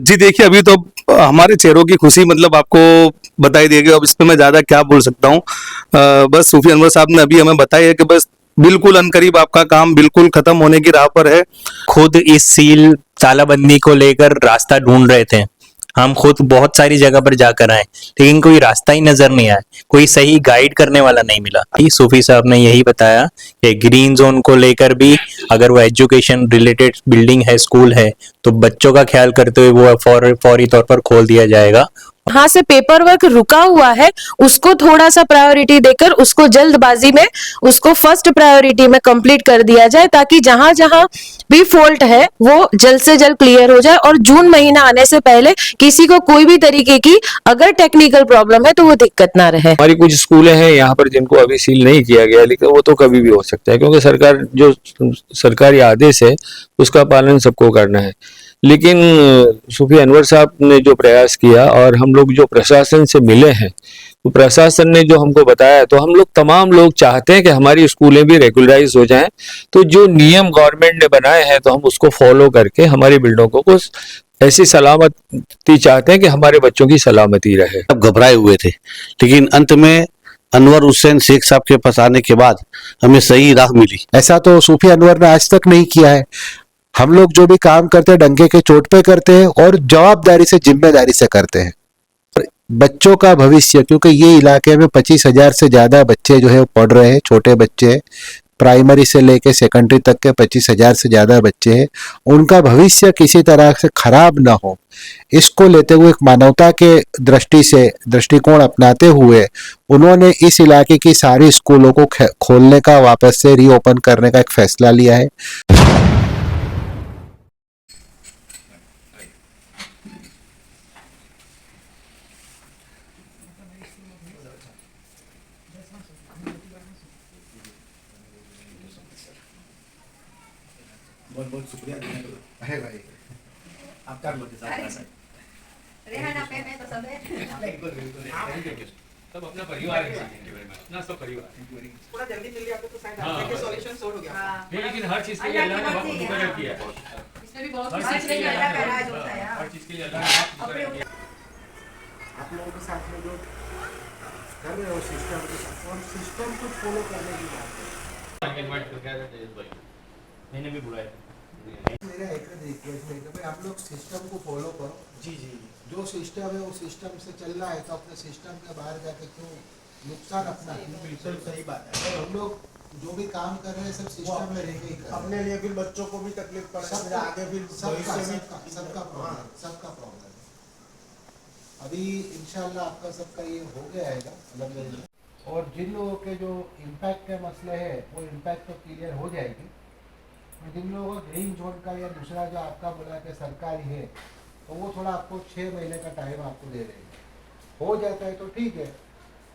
जी देखिए, अभी तो हमारे चेहरों की खुशी मतलब आपको बताई देगी। अब इस पे मैं ज़्यादा क्या बोल सकता हूँ। बस सूफी अनवर साहब ने अभी हमें बताया है कि बस बिल्कुल अनकरीब आपका काम बिल्कुल खत्म होने की राह पर है। खुद इस सील तालाबंदी को लेकर रास्ता ढूंढ रहे थे। हम खुद बहुत सारी जगह पर जाकर आए, लेकिन कोई रास्ता ही नजर नहीं आया, कोई सही गाइड करने वाला नहीं मिला। सूफी साहब ने यही बताया कि ग्रीन जोन को लेकर भी अगर वो एजुकेशन रिलेटेड बिल्डिंग है, स्कूल है, तो बच्चों का ख्याल करते हुए वो फौरी तौर पर खोल दिया जाएगा। यहाँ से पेपर वर्क रुका हुआ है, उसको थोड़ा सा प्रायोरिटी देकर उसको जल्दबाजी में उसको फर्स्ट प्रायोरिटी में कंप्लीट कर दिया जाए, ताकि जहां जहां भी फॉल्ट है वो जल्द से जल्द क्लियर हो जाए और जून महीना आने से पहले किसी को कोई भी तरीके की अगर टेक्निकल प्रॉब्लम है तो वो दिक्कत ना रहे। हमारी कुछ स्कूलें हैं यहाँ पर जिनको अभी सील नहीं किया गया, लेकिन वो तो कभी भी हो सकता है, क्योंकि सरकार जो सरकारी आदेश है उसका पालन सबको करना है। लेकिन सूफी अनवर साहब ने जो प्रयास किया और हम लोग जो प्रशासन से मिले हैं, तो प्रशासन ने जो हमको बताया, तो हम लोग तमाम लोग चाहते हैं कि हमारी स्कूलें भी रेगुलराइज हो जाएं। तो जो नियम गवर्नमेंट ने बनाए हैं तो हम उसको फॉलो करके हमारी बिल्डिंगों को ऐसी सलामती चाहते हैं कि हमारे बच्चों की सलामती रहे। सब घबराए हुए थे, लेकिन अंत में अनवर हुसैन शेख साहब के पास आने के बाद हमें सही राह मिली। ऐसा तो सूफी अनवर ने आज तक नहीं किया है। हम लोग जो भी काम करते हैं डंके के चोट पे करते हैं और जवाबदारी से, जिम्मेदारी से करते हैं। बच्चों का भविष्य, क्योंकि ये इलाके में 25,000 से ज्यादा बच्चे जो है पढ़ रहे हैं, छोटे बच्चे हैं, प्राइमरी से लेके सेकेंडरी तक के 25,000 से ज्यादा बच्चे हैं। उनका भविष्य किसी तरह से खराब ना हो, इसको लेते हुए एक मानवता के दृष्टिकोण अपनाते हुए उन्होंने इस इलाके की सारी स्कूलों को खोलने का, वापस से रीओपन करने का एक फैसला लिया है। बहुत बहुत शुक्रिया। अरे भाई आप कर लो रेहाना पे मैं तो सब है। बिल्कुल बिल्कुल सब अपना परिवार है, अपना सब परिवार। थोड़ा जल्दी आप तो शायद आपके सॉल्यूशन सॉल्व हो गया। नहीं, लेकिन हर चीज के लिए अल्लाह ने वक्त मुकर्रर किया है। इसमें भी बहुत हर कुछ चीज के लिए अल्लाह का राज होता है। हर चीज के लिए अल्लाह ने वक्त मुकर्रर किया। आप लोगों के साथ में जो कर रहे हो सिस्टम के साथ, और सिस्टम को फॉलो करने की बात है। मैंने भी बुलाया। मेरा एक रिक्वेस्ट है कि भाई आप लोग सिस्टम को फॉलो करो। जी जी, जो सिस्टम है वो सिस्टम से चल रहा है, तो अपने सिस्टम के बाहर जाके क्यों नुकसान अपना। बिल्कुल सही बात है। हम लोग जो भी काम कर रहे हैं सब सिस्टम में रह के अपने लिए, फिर बच्चों को भी तकलीफ पड़ रही है, आगे फिर सबका प्रॉब्लम है। अभी इंशाल्लाह आपका सबका ये हो गया है अल्हम्दुलिल्लाह। और जिन लोगों के जो इम्पैक्ट के मसले है वो इम्पैक्ट तो क्लियर हो जाएगी। जिन लोगों का ग्रीन जोन का या दूसरा जो आपका बोला कि सरकारी है, तो वो थोड़ा आपको 6 महीने का टाइम आपको दे रहे हैं। हो जाता है तो ठीक है,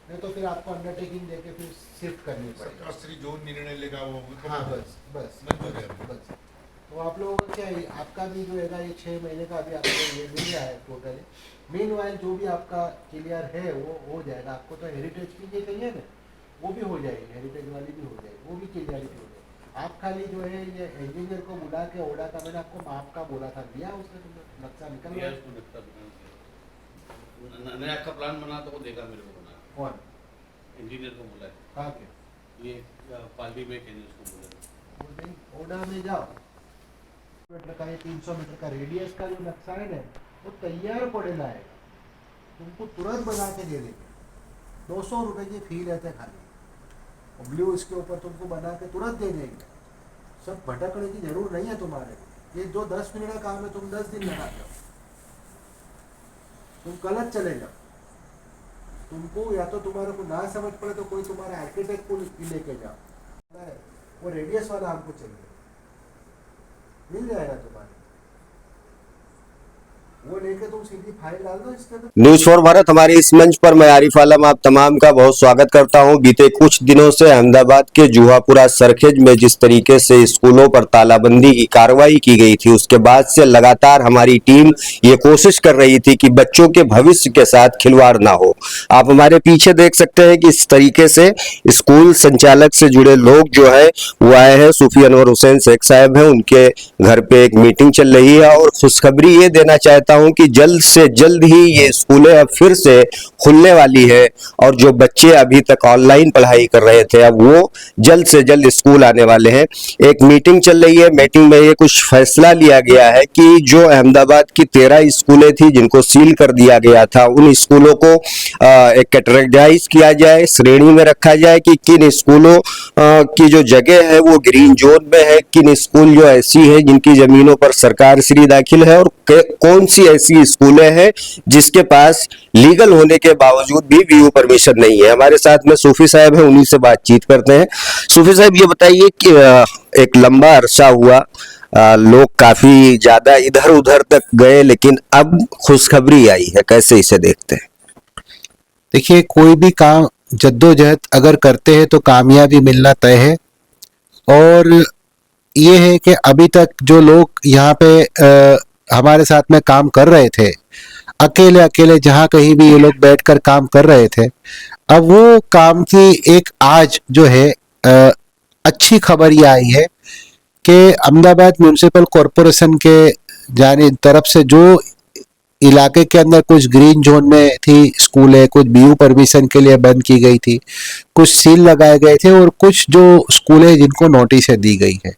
नहीं तो फिर आपको अंडरटेकिंग देके फिर शिफ्ट करनी पड़ेगी। जो निर्णय लेगा वो हाँ बस तो आप लोगों को क्या है, आपका भी जो है ना ये 6 महीने का अभी आपको ये मिल रहा है टोटली। मीनवाइल जो भी आपका क्लियर है वो हो जाएगा। आपको तो हेरिटेज की ये चाहिए ना, वो भी हो जाएगी, हेरिटेज वाली भी हो जाएगी, वो भी क्लियरिटी हो जाएगी। आप खाली जो है ये इंजीनियर को बुला के ओडा का, मैंने आपको माप का बोला था, दिया उसने तुमने नक्शा निकल गया? नया का प्लान बना तो वो देगा मेरे को बना। कौन? इंजीनियर को बुलाया। कहाँ के? ये पालवी में कहने उसको बोला। ओडा में जाओ, मीटर का, 300 मीटर का रेडियस का जो नक्शा है ना वो तैयार पड़ेगा है, तुमको तुरंत बना के दे देंगे। 200 रुपये की फी लेते खाली, और ब्लू इसके ऊपर तुमको बना के तुरंत दे देंगे। सब भटकने की जरूर नहीं है तुम्हारे। ये जो 10 मिनट का काम है तुम 10 दिन लगाते हो, तुम गलत चले जाओ। तुमको या तो तुम्हारे को ना समझ पड़े तो कोई तुम्हारे आर्किटेक्ट को लेके जाओ, वो रेडियस वाला हमको चाहिए, मिल जाएगा तुम्हारे, वो लेके तुम सीधी फाइल डाल दो इसके अंदर। न्यूज फॉर भारत हमारे इस मंच पर मैं आरिफ आलम आप तमाम का बहुत स्वागत करता हूं। बीते कुछ दिनों से अहमदाबाद के जुहापुरा सरखेज में जिस तरीके से स्कूलों पर तालाबंदी की कार्रवाई की गई थी, उसके बाद से लगातार हमारी टीम ये कोशिश कर रही थी कि बच्चों के भविष्य के साथ खिलवाड़ ना हो। आप हमारे पीछे देख सकते हैं कि इस तरीके से स्कूल संचालक से जुड़े लोग जो है वो आए हैं। सूफी अनवर हुसैन शेख साहब हैं, उनके घर पे एक मीटिंग चल रही है और खुशखबरी ये देना चाहता करता हूं कि जल्द से जल्द ही ये स्कूलें अब फिर से खुलने वाली है और जो बच्चे अभी तक ऑनलाइन पढ़ाई कर रहे थे अब वो जल्द से जल्द स्कूल आने वाले हैं। एक मीटिंग चल रही है, मीटिंग में ये कुछ फैसला लिया गया है कि जो अहमदाबाद की 13 स्कूलें थी जिनको सील कर दिया गया था उन स्कूलों को एक कैटेगराइज किया जाए, श्रेणी में रखा जाए कि किन स्कूलों की जो जगह है वो ग्रीन जोन में है, किन स्कूल जो ऐसी है जिनकी जमीनों पर सरकार श्री दाखिल है और कौन सी ऐसी स्कूलें हैं जिसके पास लीगल होने के बावजूद भी वीयू परमिशन नहीं है। हमारे साथ में सूफी साहब हैं, उन्हीं से बातचीत करते हैं। सूफी साहब ये बताइए कि एक लंबा अरसा हुआ लोग काफी ज्यादा इधर उधर तक गए लेकिन अब खुशखबरी आई है, कैसे इसे देखते हैं? देखिए, कोई भी काम जद्दोजहद अगर करते हैं तो कामयाबी मिलना तय है। और ये है कि अभी तक जो लोग यहाँ पे हमारे साथ में काम कर रहे थे, अकेले अकेले जहाँ कहीं भी ये लोग बैठकर काम कर रहे थे, अब वो काम की एक आज जो है अच्छी खबर ये आई है कि अहमदाबाद म्यूनिसिपल कॉरपोरेशन के जाने तरफ से जो इलाके के अंदर कुछ ग्रीन जोन में थी स्कूलें, कुछ बीयू परमिशन के लिए बंद की गई थी, कुछ सील लगाए गए थे और कुछ जो स्कूलें जिनको नोटिसें दी गई है।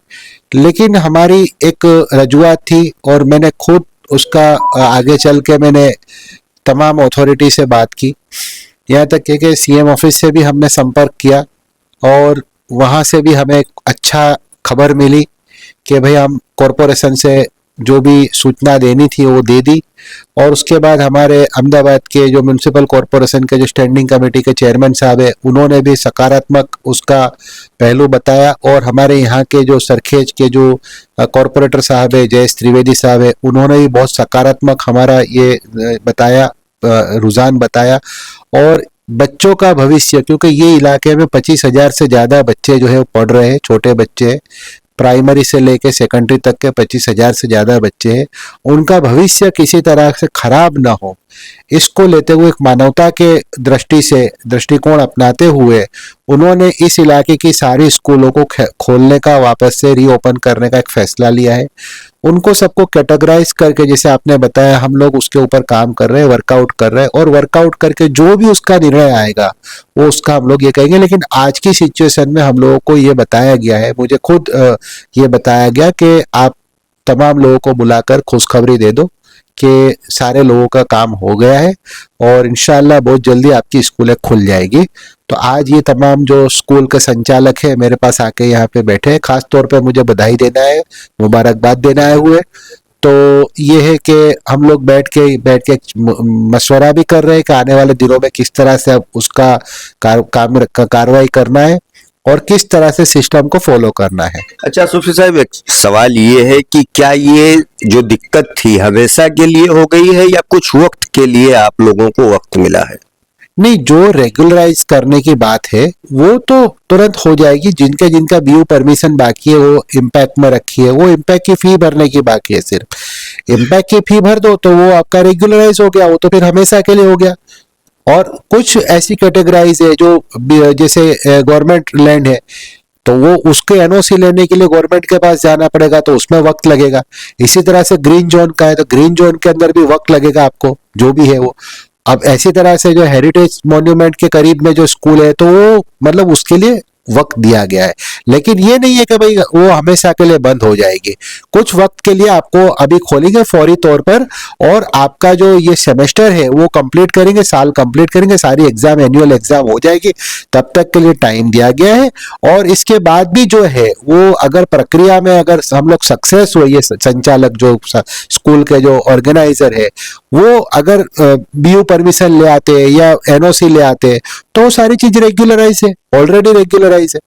लेकिन हमारी एक रजूआत थी और मैंने खुद उसका आगे चल के मैंने तमाम अथॉरिटी से बात की, यहाँ तक कि सीएम ऑफिस से भी हमने संपर्क किया और वहाँ से भी हमें अच्छा खबर मिली कि भाई हम कॉरपोरेशन से जो भी सूचना देनी थी वो दे दी। और उसके बाद हमारे अहमदाबाद के जो म्यूनिसिपल कॉरपोरेशन के जो स्टैंडिंग कमेटी के चेयरमैन साहब है उन्होंने भी सकारात्मक उसका पहलू बताया और हमारे यहाँ के जो सरखेज के जो कॉरपोरेटर साहब है जयेश त्रिवेदी साहब है उन्होंने भी बहुत सकारात्मक हमारा ये बताया, रुझान बताया। और बच्चों का भविष्य, क्योंकि ये इलाके में 25,000 से ज़्यादा बच्चे जो है वो पढ़ रहे हैं, छोटे बच्चे प्राइमरी से लेके सेकेंडरी तक के 25,000 से ज़्यादा बच्चे हैं, उनका भविष्य किसी तरह से खराब ना हो, इसको लेते हुए एक मानवता के दृष्टिकोण अपनाते हुए उन्होंने इस इलाके की सारी स्कूलों को खोलने का, वापस से रीओपन करने का एक फैसला लिया है। उनको सबको कैटेगराइज करके, जैसे आपने बताया, हम लोग उसके ऊपर काम कर रहे हैं, वर्कआउट कर रहे हैं और वर्कआउट करके जो भी उसका निर्णय आएगा वो उसका हम लोग ये कहेंगे। लेकिन आज की सिचुएशन में हम लोगों को ये बताया गया है, मुझे खुद ये बताया गया कि आप तमाम लोगों को बुलाकर खुशखबरी दे दो कि सारे लोगों का काम हो गया है और इंशाल्लाह बहुत जल्दी आपकी स्कूलें खुल जाएगी। तो आज ये तमाम जो स्कूल के संचालक है मेरे पास आके यहाँ पे बैठे हैं, खास तौर पे मुझे बधाई देना है, मुबारकबाद देना आए हुए। तो ये है कि हम लोग बैठ के मशवरा भी कर रहे हैं कि आने वाले दिनों में किस तरह से अब उसका कार्रवाई करना है और किस तरह से सिस्टम को फॉलो करना है। अच्छा सूफी साहब, एक सवाल ये है कि क्या ये जो दिक्कत थी हमेशा के लिए हो गई है या कुछ वक्त के लिए आप लोगों को वक्त मिला है? नहीं, जो रेगुलराइज करने की बात है वो तो तुरंत हो जाएगी। जिनका बीयू परमिशन बाकी है वो इम्पैक्ट में रखी है, वो इम्पैक्ट की फी भरने की बाकी है, सिर्फ इम्पैक्ट की फी भर दो तो वो आपका रेगुलराइज हो गया, वो तो फिर हमेशा के लिए हो गया। और कुछ ऐसी कैटेगराइज है जो जैसे गवर्नमेंट लैंड है तो वो उसके एनओसी लेने के लिए गवर्नमेंट के पास जाना पड़ेगा तो उसमें वक्त लगेगा। इसी तरह से ग्रीन जोन का है तो ग्रीन जोन के अंदर भी वक्त लगेगा आपको, जो भी है वो। अब ऐसी तरह से जो हेरिटेज मॉन्यूमेंट के करीब में जो स्कूल है तो वो मतलब उसके लिए वक्त दिया गया है। लेकिन ये नहीं है कि भाई वो हमेशा के लिए बंद हो जाएगी, कुछ वक्त के लिए आपको अभी खोलेंगे फौरी तौर पर और आपका जो ये सेमेस्टर है वो कंप्लीट करेंगे, साल कंप्लीट करेंगे, सारी एग्जाम एनुअल एग्जाम हो जाएगी, तब तक के लिए टाइम दिया गया है। और इसके बाद भी जो है वो अगर प्रक्रिया में अगर हम लोग सक्सेस हुए, ये संचालक जो स्कूल के जो ऑर्गेनाइजर है वो अगर बीयू परमिशन ले आते या एनओसी ले आते तो सारी चीज रेगुलराइज है, ऑलरेडी रेगुलराइज है।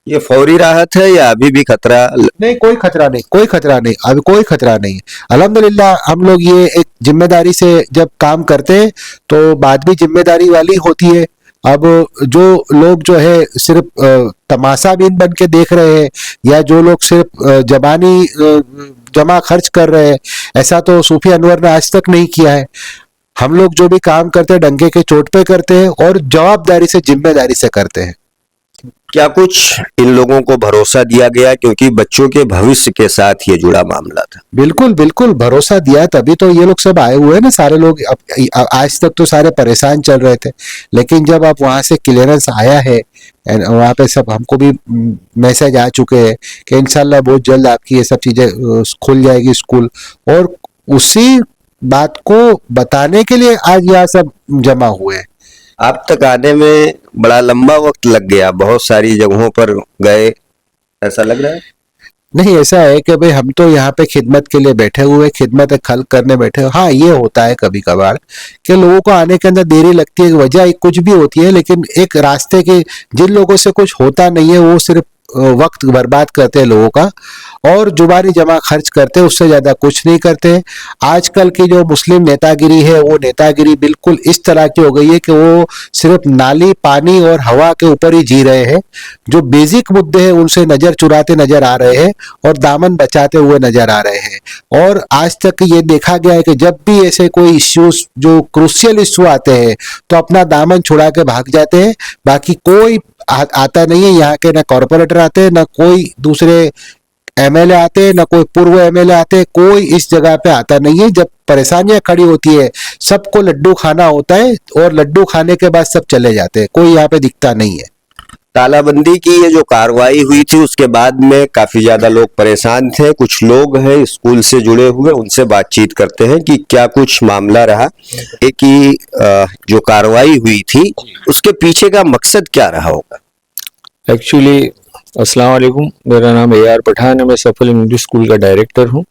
ये फौरी राहत है या अभी भी खतरा? नहीं, कोई खतरा नहीं, कोई खतरा नहीं, अभी कोई खतरा नहीं। अल्हम्दुलिल्लाह हम लोग ये एक जिम्मेदारी से जब काम करते हैं तो बात भी जिम्मेदारी वाली होती है। अब जो लोग जो है सिर्फ तमाशाबीन बन के देख रहे हैं या जो लोग सिर्फ जबानी जमा खर्च कर रहे हैं, ऐसा तो सूफी अनवर ने आज तक नहीं किया है। हम लोग जो भी काम करते हैं डंके के चोट पे करते हैं और जवाबदारी से, जिम्मेदारी से करते हैं। क्या कुछ इन लोगों को भरोसा दिया गया, क्योंकि बच्चों के भविष्य के साथ ये जुड़ा मामला था? बिल्कुल बिल्कुल भरोसा दिया, तभी तो ये लोग सब आए हुए हैं ना, सारे लोग। आज तक तो सारे परेशान चल रहे थे, लेकिन जब अब वहां से क्लियरेंस आया है, वहां पे सब हमको भी मैसेज आ चुके हैं कि इंशाल्लाह बहुत जल्द आपकी ये सब चीजें खुल जाएगी स्कूल, और उसी बात को बताने के लिए आज यहाँ सब जमा हुए हैं। आप तक आने में बड़ा लंबा वक्त लग गया, बहुत सारी जगहों पर गए, ऐसा लग रहा है? नहीं, ऐसा है कि भाई हम तो यहाँ पे खिदमत के लिए बैठे हुए, खिदमत खल्क करने बैठे हुए। हाँ, ये होता है कभी कभार कि लोगों को आने के अंदर देरी लगती है, वजह कुछ भी होती है, लेकिन एक रास्ते के जिन लोगों से कुछ होता नहीं है वो सिर्फ वक्त बर्बाद करते हैं लोगों का, और जुबानी जमा खर्च करते हैं, उससे ज्यादा कुछ नहीं करते। आजकल की जो मुस्लिम नेतागिरी है, वो नेतागिरी बिल्कुल इस तरह की हो गई है कि वो सिर्फ नाली, पानी और हवा के ऊपर ही जी रहे हैं। जो बेसिक मुद्दे हैं उनसे नजर चुराते नजर आ रहे हैं और दामन बचाते हुए नजर आ रहे हैं। और आज तक ये देखा गया है कि जब भी ऐसे कोई इश्यूज, जो क्रूशियल इश्यू आते हैं, तो अपना दामन छुड़ा के भाग जाते हैं। बाकी कोई आता नहीं है यहाँ के, ना कॉर्पोरेटर आते हैं, ना कोई दूसरे एमएलए आते हैं, ना कोई पूर्व एमएलए आते हैं, कोई इस जगह पे आता नहीं है। जब परेशानियां खड़ी होती है, सबको लड्डू खाना होता है, और लड्डू खाने के बाद सब चले जाते हैं, कोई यहाँ पे दिखता नहीं है। तालाबंदी की ये जो कार्रवाई हुई थी, उसके बाद में काफी ज्यादा लोग परेशान थे। कुछ लोग हैं स्कूल से जुड़े हुए, उनसे बातचीत करते हैं कि क्या कुछ मामला रहा, कि जो कार्रवाई हुई थी उसके पीछे का मकसद क्या रहा होगा। एक्चुअली अस्सलाम वालेकुम, मेरा नाम AR पठान है, मैं सफल इंग्लिश स्कूल का डायरेक्टर हूँ।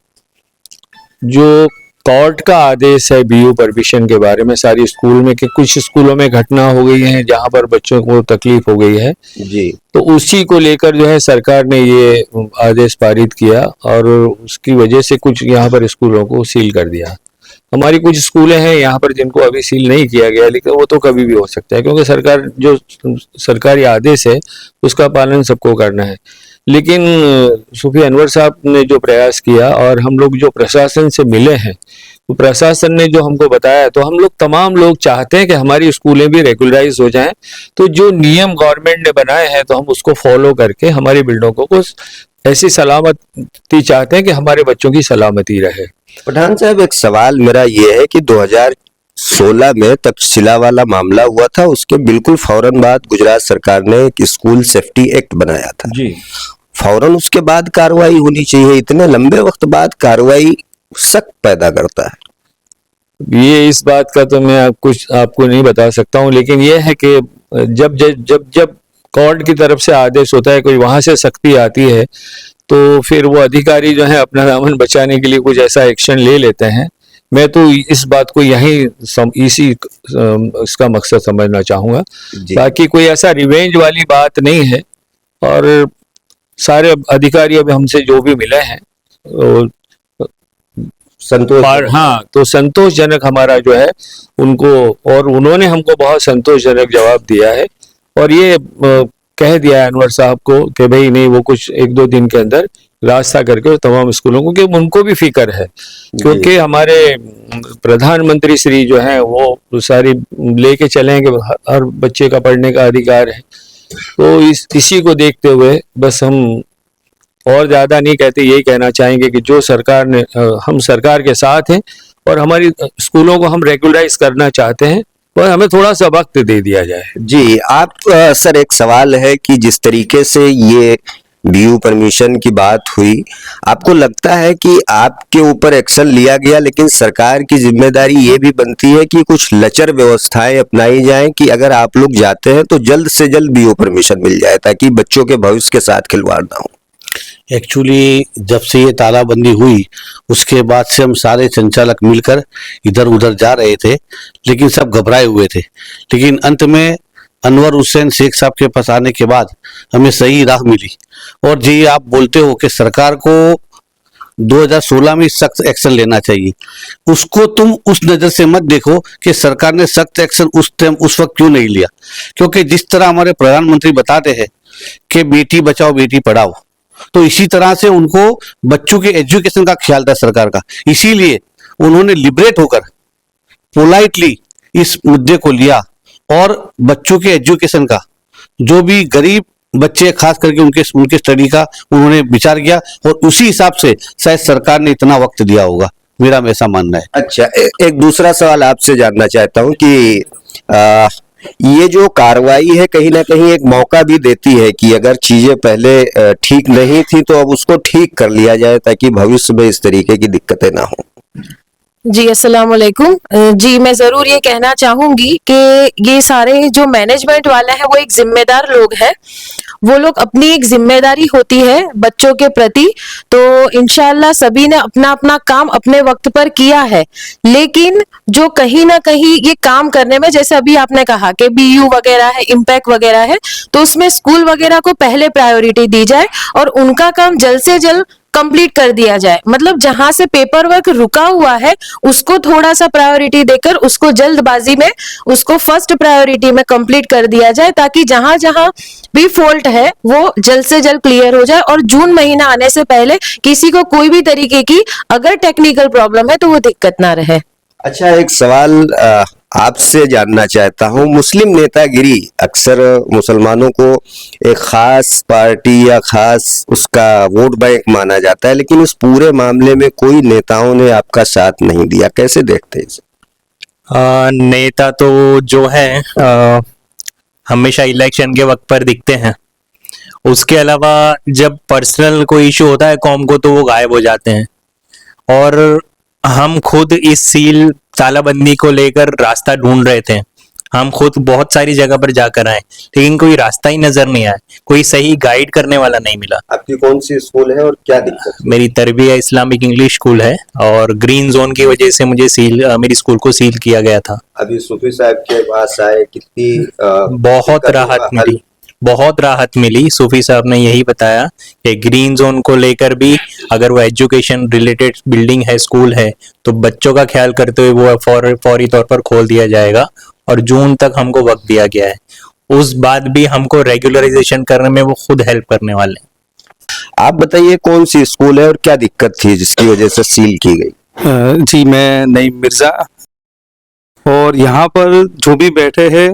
जो कोर्ट का आदेश है BU परमिशन के बारे में सारी स्कूल में, कि कुछ स्कूलों में घटना हो गई है जहां पर बच्चों को तकलीफ हो गई है जी, तो उसी को लेकर जो है सरकार ने ये आदेश पारित किया, और उसकी वजह से कुछ यहाँ पर स्कूलों को सील कर दिया। हमारी कुछ स्कूलें हैं यहाँ पर जिनको अभी सील नहीं किया गया, लेकिन वो तो कभी भी हो सकता है, क्योंकि सरकार जो सरकारी आदेश है उसका पालन सबको करना है। लेकिन सूफी अनवर साहब ने जो प्रयास किया, और हम लोग जो प्रशासन से मिले हैं, तो प्रशासन ने जो हमको बताया, तो हम लोग तमाम लोग चाहते हैं कि हमारी स्कूलें भी रेगुलराइज हो जाएं। तो जो नियम गवर्नमेंट ने बनाए हैं तो हम उसको फॉलो करके हमारी बिल्डिंगों को ऐसी सलामती चाहते हैं कि हमारे बच्चों की सलामती रहे। पठान साहब, एक सवाल मेरा ये है कि 2016 में तक्षशिला वाला मामला हुआ था, उसके बिल्कुल फौरन बाद गुजरात सरकार ने एक स्कूल सेफ्टी एक्ट बनाया था जी, फौरन उसके बाद कार्रवाई होनी चाहिए। इतने लंबे वक्त बाद कार्रवाई शक पैदा करता है। ये इस बात का तो मैं आपको नहीं बता सकता हूँ, लेकिन ये है कि जब जब जब जब कोर्ट की तरफ से आदेश होता है, कोई वहां से सख्ती आती है, तो फिर वो अधिकारी जो है अपना दामन बचाने के लिए कुछ ऐसा एक्शन ले लेते हैं। मैं तो इस बात को इसका मकसद समझना चाहूंगा। बाकी कोई ऐसा रिवेंज वाली बात नहीं है, और सारे अधिकारी अभी हमसे जो भी मिले हैं संतोष, हाँ, तो संतोषजनक हमारा जो है उनको, और उन्होंने हमको बहुत संतोषजनक जवाब दिया है, और ये कह दिया है अनवर साहब को कि भाई नहीं, वो कुछ 1-2 दिन के अंदर रास्ता करके तमाम स्कूलों को, कि उनको भी फिक्र है, क्योंकि हमारे प्रधानमंत्री श्री जो है वो सारी लेके चले कि हर बच्चे का पढ़ने का अधिकार है। तो इसी को देखते हुए बस हम और ज्यादा नहीं कहते, यही कहना चाहेंगे कि जो सरकार ने, हम सरकार के साथ हैं, और हमारी स्कूलों को हम रेगुलराइज करना चाहते हैं, और हमें थोड़ा सा वक्त दे दिया जाए। जी, आप सर, एक सवाल है कि जिस तरीके से ये BU परमिशन की बात हुई, आपको लगता है कि आपके ऊपर एक्शन लिया गया, लेकिन सरकार की जिम्मेदारी ये भी बनती है कि कुछ लचर व्यवस्थाएं अपनाई जाएं कि अगर आप लोग जाते हैं तो जल्द से जल्द BU परमिशन मिल जाए, ताकि बच्चों के भविष्य के साथ खिलवाड़ ना हो। एक्चुअली जब से ये तालाबंदी हुई उसके बाद से हम सारे संचालक मिलकर इधर उधर जा रहे थे, लेकिन सब घबराए हुए थे। लेकिन अंत में अनवर हुसैन शेख साहब के पास आने के बाद हमें सही राह मिली। और जी, आप बोलते हो कि सरकार को 2016 में सख्त एक्शन लेना चाहिए, उसको तुम उस नज़र से मत देखो कि सरकार ने सख्त एक्शन उस वक्त क्यों नहीं लिया, क्योंकि जिस तरह हमारे प्रधानमंत्री बताते हैं कि बेटी बचाओ बेटी पढ़ाओ, तो इसी तरह से उनको बच्चों के एजुकेशन का ख्याल था सरकार का। इसीलिए उन्होंने लिबरेट होकर पोलाइटली इस मुद्दे को लिया, और बच्चों के एजुकेशन का, जो भी गरीब बच्चे खास करके उनके स्टडी का उन्होंने विचार किया और उसी हिसाब से शायद सरकार ने इतना वक्त दिया होगा, मेरा ऐसा मानना है। अच्छा, एक दूसरा सवाल आपसे जानना चाहता हूँ कि ये जो कार्रवाई है कहीं ना कहीं एक मौका भी देती है कि अगर चीजें पहले ठीक नहीं थी तो अब उसको ठीक कर लिया जाए ताकि भविष्य में इस तरीके की दिक्कतें ना हो। जी अस्सलाम वालेकुम। जी मैं जरूर ये कहना चाहूंगी कि ये सारे जो मैनेजमेंट वाले हैं वो एक जिम्मेदार लोग हैं, वो लोग अपनी एक जिम्मेदारी होती है बच्चों के प्रति, तो इंशाल्लाह सभी ने अपना अपना काम अपने वक्त पर किया है। लेकिन जो कहीं ना कहीं ये काम करने में, जैसे अभी आपने कहा कि बीयू वगैरह है, इम्पैक्ट वगैरह है, तो उसमें स्कूल वगैरह को पहले प्रायोरिटी दी जाए और उनका काम जल्द से जल्द कंप्लीट कर दिया जाए। मतलब जहां से पेपर वर्क रुका हुआ है उसको थोड़ा सा प्रायोरिटी देकर उसको जल्दबाजी में उसको फर्स्ट प्रायोरिटी में कंप्लीट कर दिया जाए, ताकि जहां जहां भी फॉल्ट है वो जल्द से जल्द क्लियर हो जाए और जून महीना आने से पहले किसी को कोई भी तरीके की अगर टेक्निकल प्रॉब्लम है तो वो दिक्कत ना रहे। अच्छा, एक सवाल आपसे जानना चाहता हूँ। मुस्लिम नेतागिरी अक्सर मुसलमानों को एक खास पार्टी या खास उसका वोट बैंक माना जाता है, लेकिन इस पूरे मामले में कोई नेताओं ने आपका साथ नहीं दिया, कैसे देखते हैं इसे? नेता तो जो है हमेशा इलेक्शन के वक्त पर दिखते हैं, उसके अलावा जब पर्सनल कोई इशू होता है कौम को तो वो गायब हो जाते हैं। और हम खुद इस सील तालाबंदी को लेकर रास्ता ढूंढ रहे थे, हम खुद बहुत सारी जगह पर जाकर आए लेकिन कोई रास्ता ही नजर नहीं आया, कोई सही गाइड करने वाला नहीं मिला। आपकी कौन सी स्कूल है और क्या दिक्कत? मेरी तरबिया इस्लामिक इंग्लिश स्कूल है और ग्रीन जोन की वजह से मुझे मेरी स्कूल को सील किया गया था। अभी सूफी साहब के पास आए, कितनी बहुत राहत मिली, बहुत राहत मिली। सूफी साहब ने यही बताया कि ग्रीन जोन को लेकर भी अगर वो एजुकेशन रिलेटेड बिल्डिंग है, स्कूल है, तो बच्चों का ख्याल करते हुए वो फौरी तौर पर खोल दिया जाएगा और जून तक हमको वक्त दिया गया है। उस बाद भी हमको रेगुलराइजेशन करने में वो खुद हेल्प करने वाले हैं। आप बताइए कौन सी स्कूल है और क्या दिक्कत थी जिसकी वजह से सील की गई? जी मैं नईम मिर्जा, और यहाँ पर जो भी बैठे हैं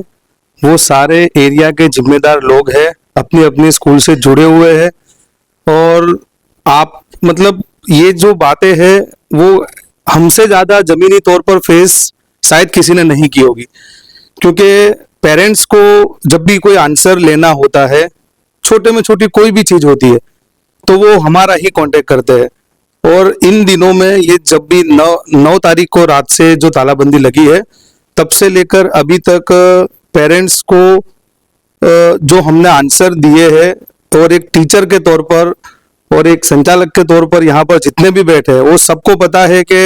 वो सारे एरिया के जिम्मेदार लोग हैं, अपनी अपनी स्कूल से जुड़े हुए हैं। और आप मतलब ये जो बातें हैं वो हमसे ज्यादा जमीनी तौर पर फेस शायद किसी ने नहीं की होगी, क्योंकि पेरेंट्स को जब भी कोई आंसर लेना होता है, छोटे में छोटी कोई भी चीज होती है, तो वो हमारा ही कांटेक्ट करते हैं। और इन दिनों में ये जब भी 9 तारीख को रात से जो तालाबंदी लगी है, तब से लेकर अभी तक पेरेंट्स को जो हमने आंसर दिए हैं और एक टीचर के तौर पर और एक संचालक के तौर पर यहाँ पर जितने भी बैठे हैं वो सबको पता है कि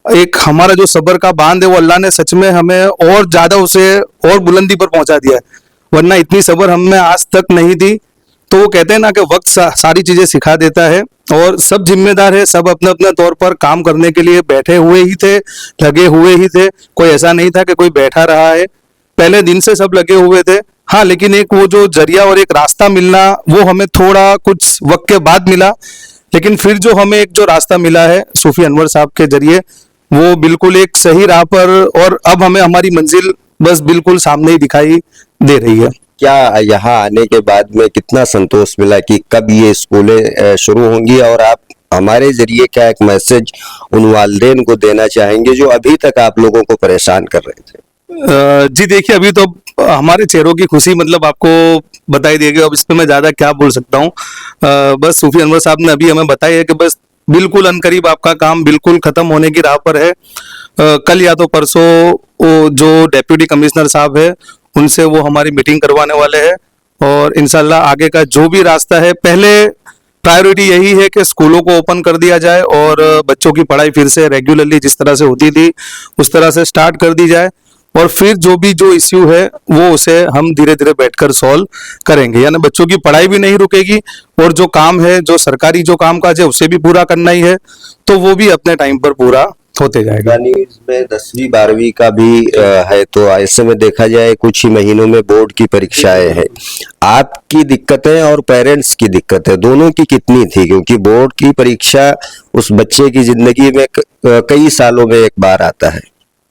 एक हमारा जो सब्र का बांध है वो अल्लाह ने सच में हमें और ज्यादा उसे और बुलंदी पर पहुंचा दिया है, वरना इतनी सब्र हमें आज तक नहीं थी। तो वो कहते हैं ना कि वक्त सारी चीजें सिखा देता है, और सब जिम्मेदार है, सब अपने अपने तौर पर काम करने के लिए बैठे हुए ही थे, लगे हुए ही थे। कोई ऐसा नहीं था कि कोई बैठा रहा है, पहले दिन से सब लगे हुए थे। हाँ, लेकिन एक वो जो जरिया और एक रास्ता मिलना वो हमें थोड़ा कुछ वक्त के बाद मिला, लेकिन फिर जो हमें एक जो रास्ता मिला है सूफी अनवर साहब के जरिए, वो बिल्कुल एक सही राह पर, और अब हमें हमारी मंजिल बस बिल्कुल सामने ही दिखाई दे रही है। क्या यहाँ आने के बाद में कितना संतोष मिला कि कब ये स्कूलें शुरू होंगी, और आप हमारे जरिए क्या एक मैसेज उन वालिदैन को देना चाहेंगे जो अभी तक आप लोगों को परेशान कर रहे थे? जी देखिए, अभी तो हमारे चेहरों की खुशी मतलब आपको बताई देगी, अब इस पे मैं ज्यादा क्या बोल सकता हूँ। बस सूफी अनवर साहब ने अभी हमें बताया है कि बस बिल्कुल अनकरीब आपका काम बिल्कुल खत्म होने की राह पर है। कल या तो परसों वो जो डेप्यूटी कमिश्नर साहब है उनसे वो हमारी मीटिंग करवाने वाले हैं, और इंशाल्लाह आगे का जो भी रास्ता है, पहले प्रायोरिटी यही है कि स्कूलों को ओपन कर दिया जाए और बच्चों की पढ़ाई फिर से रेगुलरली जिस तरह से होती थी उस तरह से स्टार्ट कर दी जाए, और फिर जो इश्यू है वो उसे हम धीरे धीरे बैठकर सॉल्व करेंगे। यानी बच्चों की पढ़ाई भी नहीं रुकेगी, और जो काम है, जो सरकारी जो काम काज है उसे भी पूरा करना ही है, तो वो भी अपने टाइम पर पूरा होते जाएगा। यानी इसमें 10वीं 12वीं का भी है, तो ऐसे में देखा जाए कुछ ही महीनों में बोर्ड की परीक्षाएं हैं। आपकी दिक्कतें और पेरेंट्स की दिक्कतें दोनों की कितनी थी, क्योंकि बोर्ड की परीक्षा उस बच्चे की जिंदगी में कई सालों में एक बार आता है।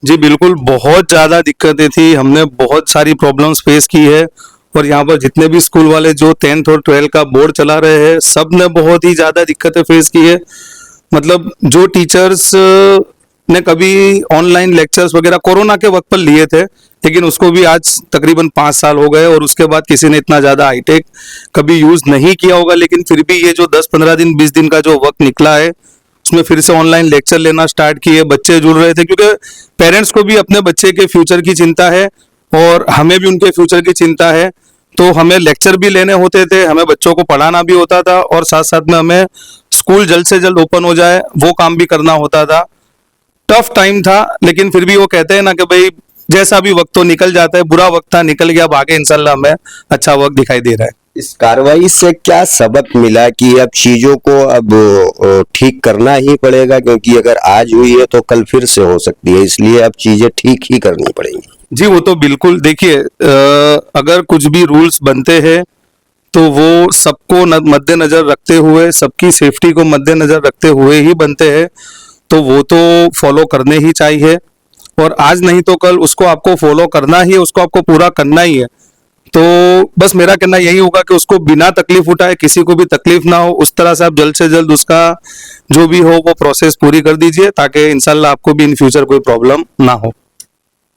जी बिल्कुल, बहुत ज्यादा दिक्कतें थी, हमने बहुत सारी प्रॉब्लम्स फेस की है, और यहाँ पर जितने भी स्कूल वाले जो 10th और 12th का बोर्ड चला रहे हैं, सब ने बहुत ही ज्यादा दिक्कतें फेस की है। मतलब जो टीचर्स ने कभी ऑनलाइन लेक्चर्स वगैरह कोरोना के वक्त पर लिए थे, लेकिन उसको भी आज तकरीबन 5 साल हो गए और उसके बाद किसी ने इतना ज्यादा हाईटेक कभी यूज नहीं किया होगा। लेकिन फिर भी ये जो 10-15 दिन 20 दिन का जो वक्त निकला है, उसमें फिर से ऑनलाइन लेक्चर लेना स्टार्ट किए, बच्चे जुड़ रहे थे, क्योंकि पेरेंट्स को भी अपने बच्चे के फ्यूचर की चिंता है और हमें भी उनके फ्यूचर की चिंता है। तो हमें लेक्चर भी लेने होते थे, हमें बच्चों को पढ़ाना भी होता था और साथ साथ में हमें स्कूल जल्द से जल्द ओपन हो जाए वो काम भी करना होता था। टफ टाइम था, लेकिन फिर भी वो कहते हैं ना कि भाई जैसा भी वक्त तो निकल जाता है, बुरा वक्त था निकल गया, अब आगे इंशाल्लाह हमें अच्छा वक्त दिखाई दे रहा है। इस कार्रवाई से क्या सबक मिला कि अब चीजों को अब ठीक करना ही पड़ेगा, क्योंकि अगर आज हुई है तो कल फिर से हो सकती है, इसलिए अब चीजें ठीक ही करनी पड़ेंगी। जी वो तो बिल्कुल, देखिए अगर कुछ भी रूल्स बनते हैं तो वो सबको मद्देनजर रखते हुए, सबकी सेफ्टी को मद्देनजर रखते हुए ही बनते हैं, तो वो तो फॉलो करने ही चाहिए। और आज नहीं तो कल उसको आपको फॉलो करना ही है, उसको आपको पूरा करना ही है। तो बस मेरा कहना यही होगा कि उसको बिना तकलीफ उठाए, किसी को भी तकलीफ ना हो, उस तरह से आप जल्द से जल्द उसका जो भी हो वो प्रोसेस पूरी कर दीजिए, ताकि इंशाल्लाह आपको भी इन फ्यूचर कोई प्रॉब्लम ना हो।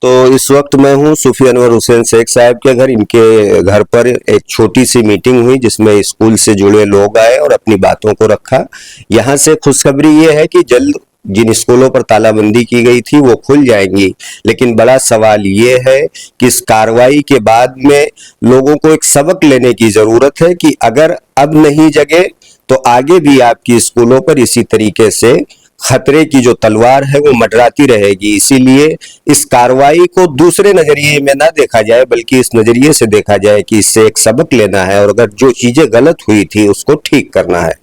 तो इस वक्त मैं हूं सूफी अनवर हुसैन शेख साहब के घर। इनके घर पर एक छोटी सी मीटिंग हुई जिसमें स्कूल से जुड़े लोग आए और अपनी बातों को रखा। यहाँ से खुशखबरी ये है कि जल्द जिन स्कूलों पर तालाबंदी की गई थी वो खुल जाएंगी, लेकिन बड़ा सवाल ये है कि इस कार्रवाई के बाद में लोगों को एक सबक लेने की जरूरत है कि अगर अब नहीं जगे तो आगे भी आपकी स्कूलों पर इसी तरीके से खतरे की जो तलवार है वो मंडराती रहेगी। इसीलिए इस कार्रवाई को दूसरे नजरिए में ना देखा जाए, बल्कि इस नजरिए से देखा जाए कि इससे एक सबक लेना है और अगर जो चीजें गलत हुई थी उसको ठीक करना है।